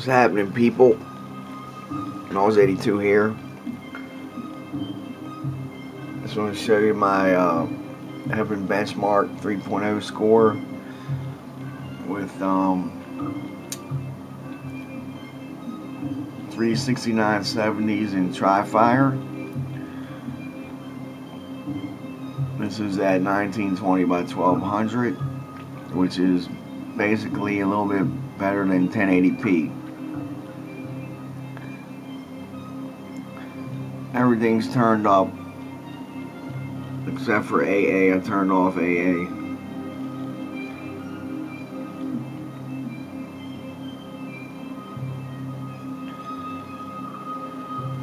What's happening, people? Nose 82 here. Just want to show you my Heaven Benchmark 3.0 score with 369.70s in Tri-Fire. This is at 1920 by 1200, which is basically a little bit better than 1080p. Everything's turned up except for AA. I turned off AA.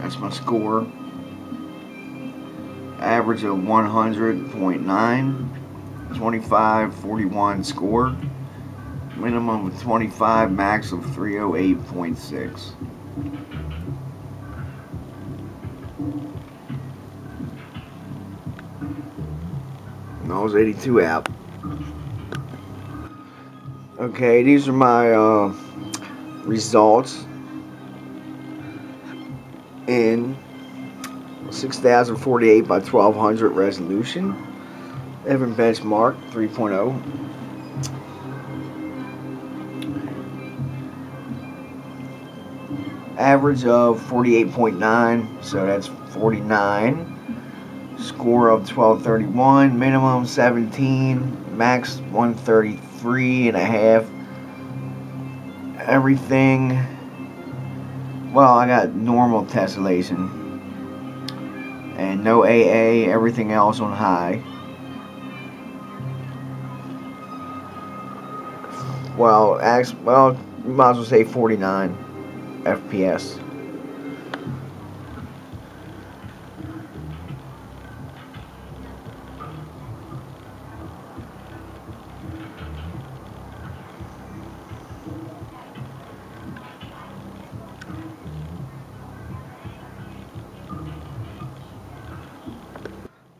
That's my score. Average of 100.9, 25, 41 score. Minimum of 25, max of 308.6. Nose 82 app. Okay, these are my results in 6048 by 1200 resolution. Heaven Benchmark 3.0. Average of 48.9, so that's 49. Score of 1231, minimum 17, max 133.5. Everything, well, I got normal tessellation and no AA, everything else on high. Well, you might as well say 49 FPS.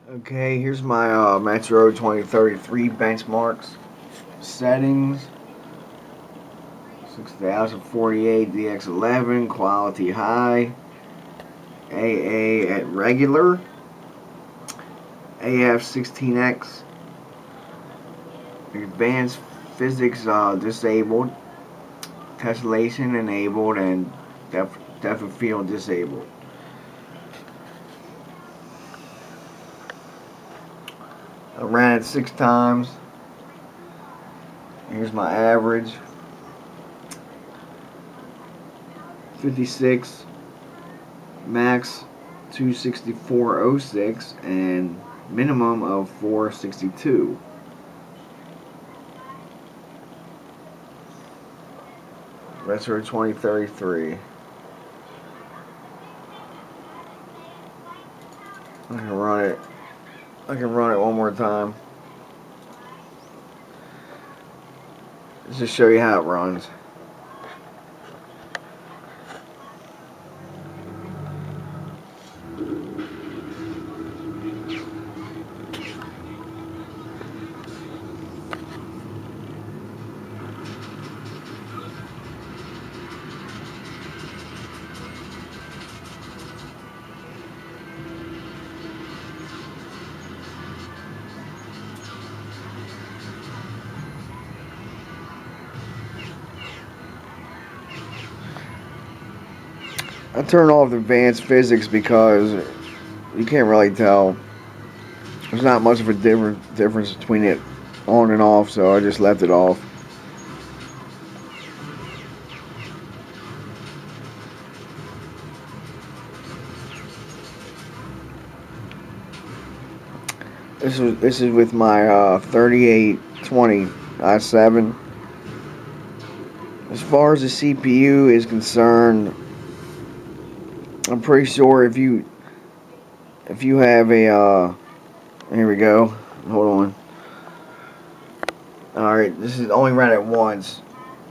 Okay, here's my Metro 2033 benchmarks. Settings. 6048 DX11, quality high. AA at regular. AF 16X. Advanced physics disabled. Tessellation enabled, and depth of field disabled. I ran it 6 times. Here's my average. 56, max 264.06, and minimum of 462. Retro 2033. I can run it. I can run it one more time. Just to show you how it runs. I turn off advanced physics because you can't really tell. There's not much of a difference between it on and off, so I just left it off. This is with my 3820 i7. As far as the CPU is concerned, I'm pretty sure if you have a here we go. Hold on. Alright, this is only ran it once.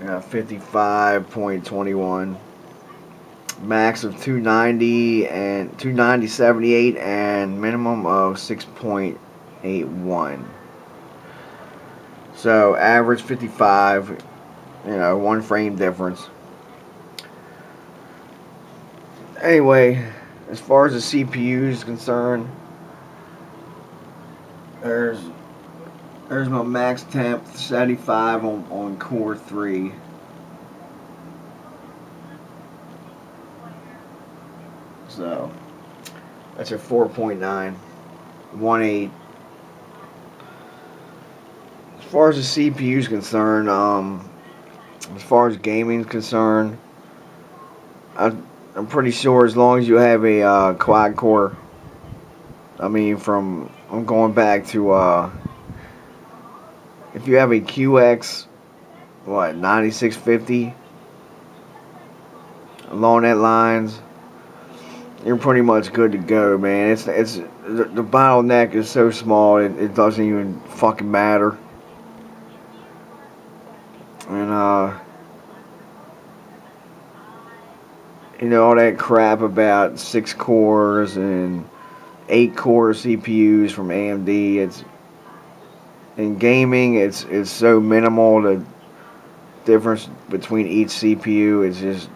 55.21. Max of 290 and 290.78 and minimum of 6.81. So average 55, 1 frame difference. Anyway, as far as the CPU is concerned, there's my max temp 75 on core 3. So that's a 4.9, 1.8. As far as the CPU is concerned, as far as gaming is concerned, I'm pretty sure as long as you have a quad core, I mean, I'm going back to if you have a QX, 9650, along that lines, you're pretty much good to go, man. It's the bottleneck is so small it doesn't even fucking matter. And all that crap about 6 cores and 8 core CPUs from AMD. It's in gaming. It's so minimal. The difference between each CPU is just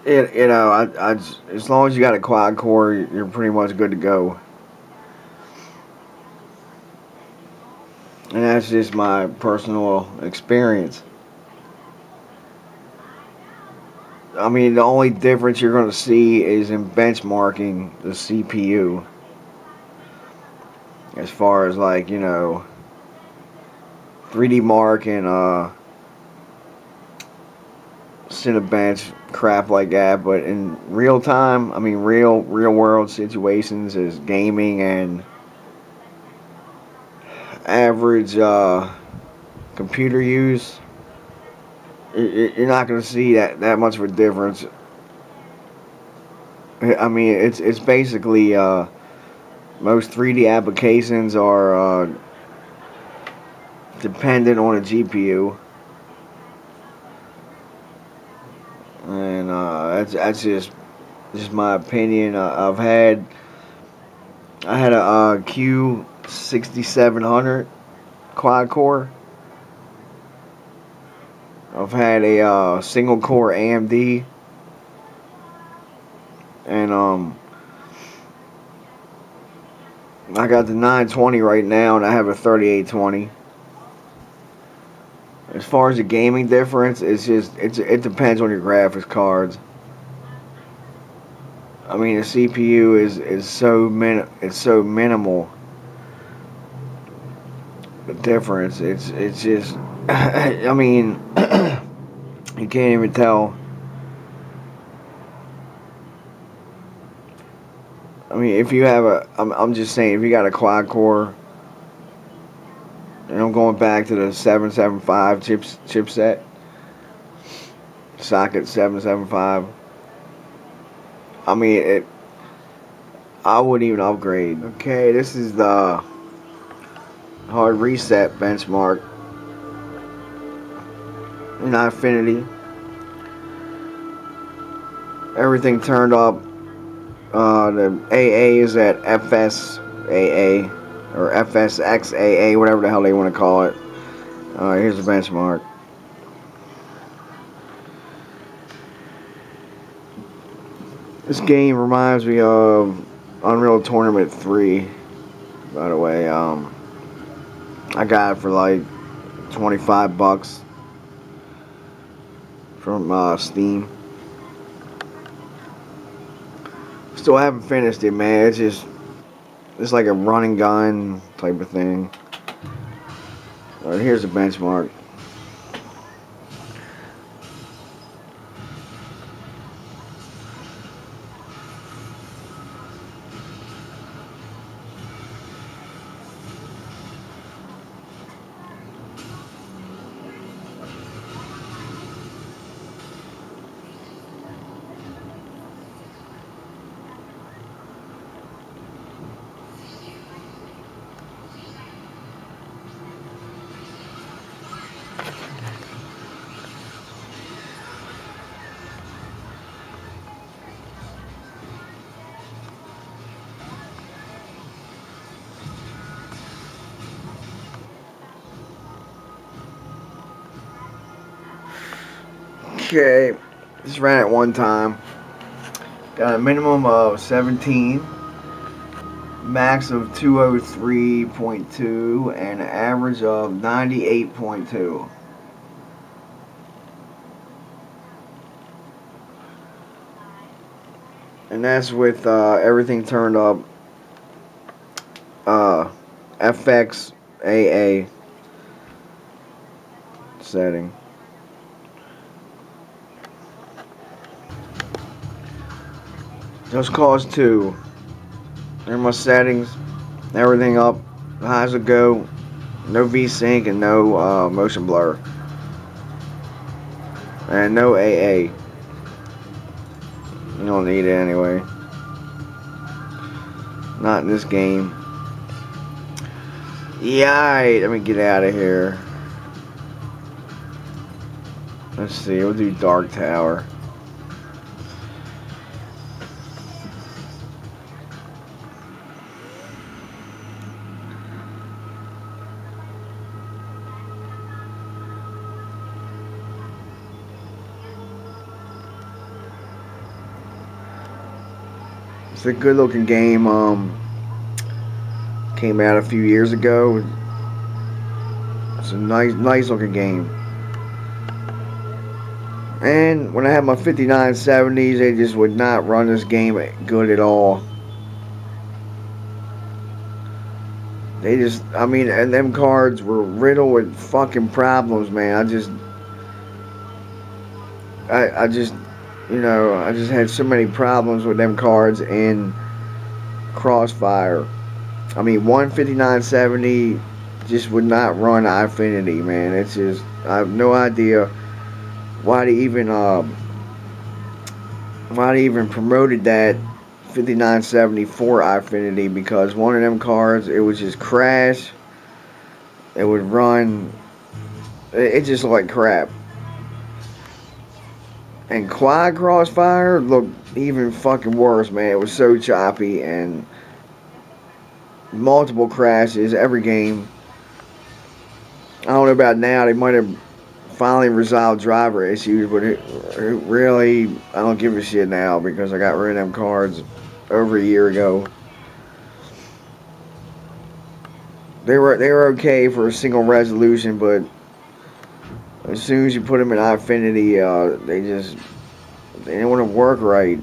as long as you got a quad core, you're pretty much good to go. And that's just my personal experience. I mean, the only difference you're going to see is in benchmarking the CPU. As far as 3D Mark and Cinebench crap like that, but in real time, I mean real world situations is gaming and average computer use, you're not going to see that much of a difference. I mean, it's basically most 3D applications are dependent on a GPU, and that's just my opinion. I had a Q6700 quad core. I've had a single core AMD, and I got the 920 right now, and I have a 3820. As far as the gaming difference, it depends on your graphics cards. I mean, the CPU is so minimal. The difference, it's just, I mean, you can't even tell. I mean, if you have I'm just saying, if you got a quad core, and I'm going back to the 775 chipset, socket 775. I mean, I wouldn't even upgrade. Okay, this is the hard reset benchmark in eyefinity. Everything turned up. The AA is at FSAA or FSXAA, whatever the hell they want to call it. Here's the benchmark. This game reminds me of Unreal Tournament 3. By the way, I got it for like $25 from Steam. Still haven't finished it, man. It's like a run and gun type of thing. Alright, here's the benchmark. Okay, Just ran it one time. Got a minimum of 17, max of 203.2, and an average of 98.2. And that's with everything turned up. FXAA setting. Just cause 2. There are my settings. Everything up. High as it go. No VSync and no motion blur. And no AA. You don't need it anyway. Not in this game. Yikes, let me get out of here. Let's see, we'll do Dark Tower. It's a good looking game. Came out a few years ago. It's a nice looking game. And when I had my 5970s, they just would not run this game good at all. They just, I mean, and them cards were riddled with fucking problems, man. I just, you know, I just had so many problems with them cards in Crossfire. I mean, 15970 just would not run eyefinity, man. It's just, I have no idea why they even promoted that 5970 for eyefinity, because one of them cards, it would just crash. It would run, it just looked like crap. And Quad Crossfire looked even fucking worse, man. It was so choppy and multiple crashes every game. I don't know about now. They might have finally resolved driver issues, but it really, I don't give a shit now because I got rid of them cards over a year ago. They were okay for a single resolution, but as soon as you put them in eyefinity, they didn't want to work right.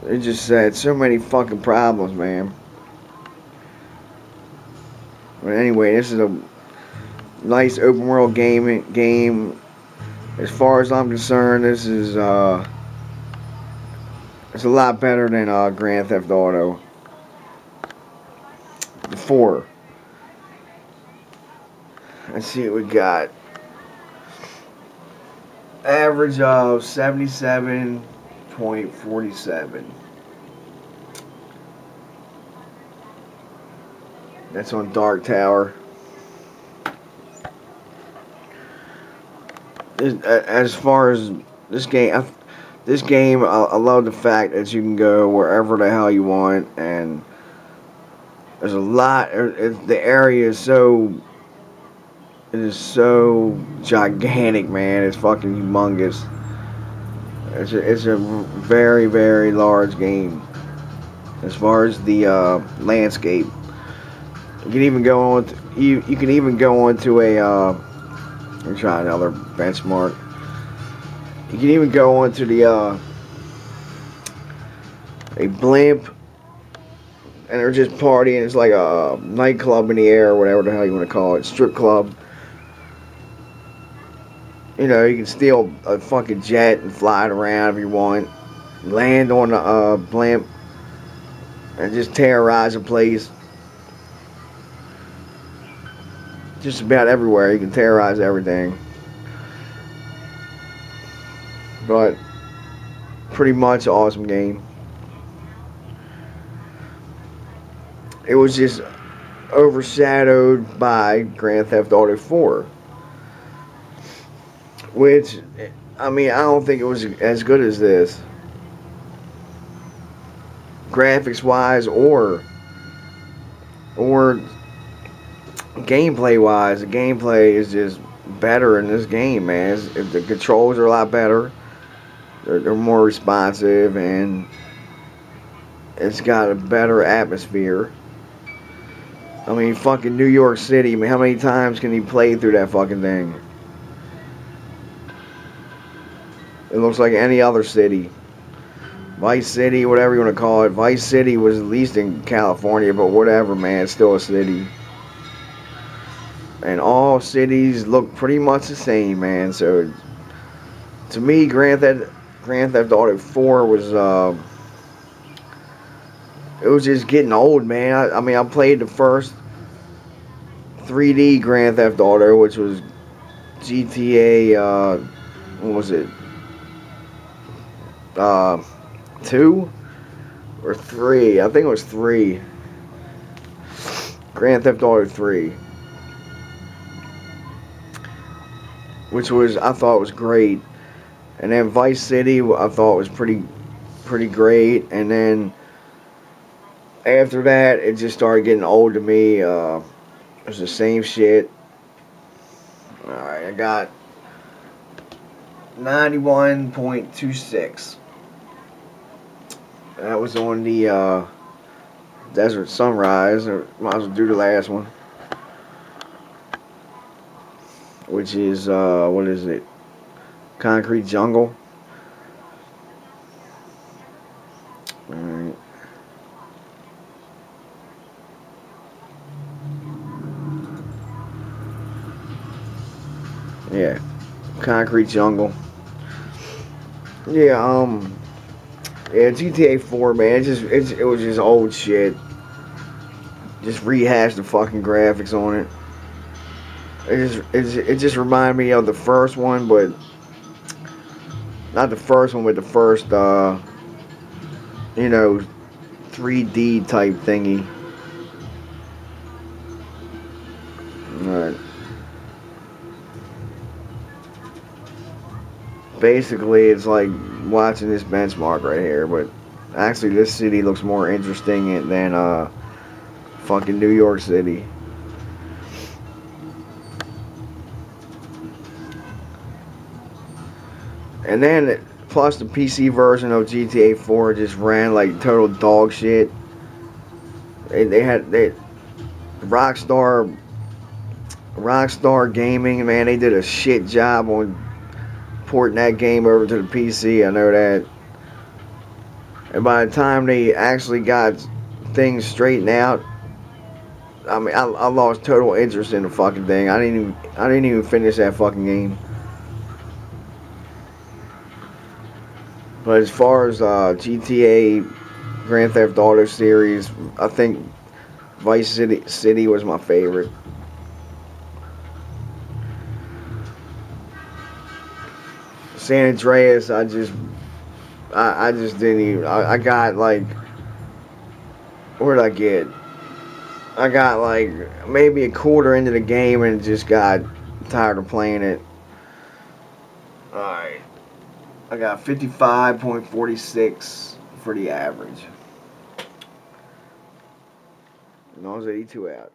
They just had so many fucking problems, man. But anyway, this is a nice open world game. As far as I'm concerned, this is it's a lot better than Grand Theft Auto 4. Let's see what we got. Average of 77.47. That's on Dark Tower. As far as this game, I love the fact that you can go wherever the hell you want, and there's a lot. The area is so. It is so gigantic, man. It's fucking humongous. It's a very, very large game. As far as the landscape, you can even go on. You can even go onto a. I'm trying another benchmark. You can even go onto the a blimp, and they're just partying. It's like a nightclub in the air, or whatever the hell you want to call it, strip club. You know, you can steal a fucking jet and fly it around if you want. Land on the blimp and just terrorize a place. Just about everywhere, you can terrorize everything. But pretty much awesome game. It was just overshadowed by Grand Theft Auto 4. Which, I mean, I don't think it was as good as this. Graphics wise or gameplay wise. The gameplay is just better in this game, man. The controls are a lot better. They're more responsive, and it's got a better atmosphere. I mean, fucking New York City, man, how many times can you play through that fucking thing? It looks like any other city. Vice City, whatever you want to call it. Vice City was at least in California, but whatever, man, it's still a city. And all cities look pretty much the same, man. So, to me, Grand Theft Auto 4 was, it was just getting old, man. I mean, I played the first 3D Grand Theft Auto, which was GTA, what was it? 2 or 3? I think it was 3. Grand Theft Auto 3. Which was, I thought was great. And then Vice City, I thought was pretty great. And then after that, it just started getting old to me. It was the same shit. Alright, I got 91.26. That was on the Desert Sunrise. Might as well do the last one. Which is, what is it? Concrete Jungle. Alright. Yeah. Concrete Jungle. Yeah, yeah, GTA 4, man, it was just old shit. Just rehashed the fucking graphics on it. It just reminded me of the first one, but not the first one, but the first, you know, 3D type thingy. Alright. Basically, it's like watching this benchmark right here, but actually this city looks more interesting than fucking New York City. And then plus the PC version of GTA 4 just ran like total dog shit. They Rockstar Gaming, man, they did a shit job on porting that game over to the PC. I know that. And by the time they actually got things straightened out, I mean, I lost total interest in the fucking thing. I didn't even finish that fucking game. But as far as GTA Grand Theft Auto series, I think Vice City was my favorite. San Andreas, I just didn't even. I got like, where did I get? I got like maybe a quarter into the game and just got tired of playing it. Alright. I got 55.46 for the average. And I was 82 out.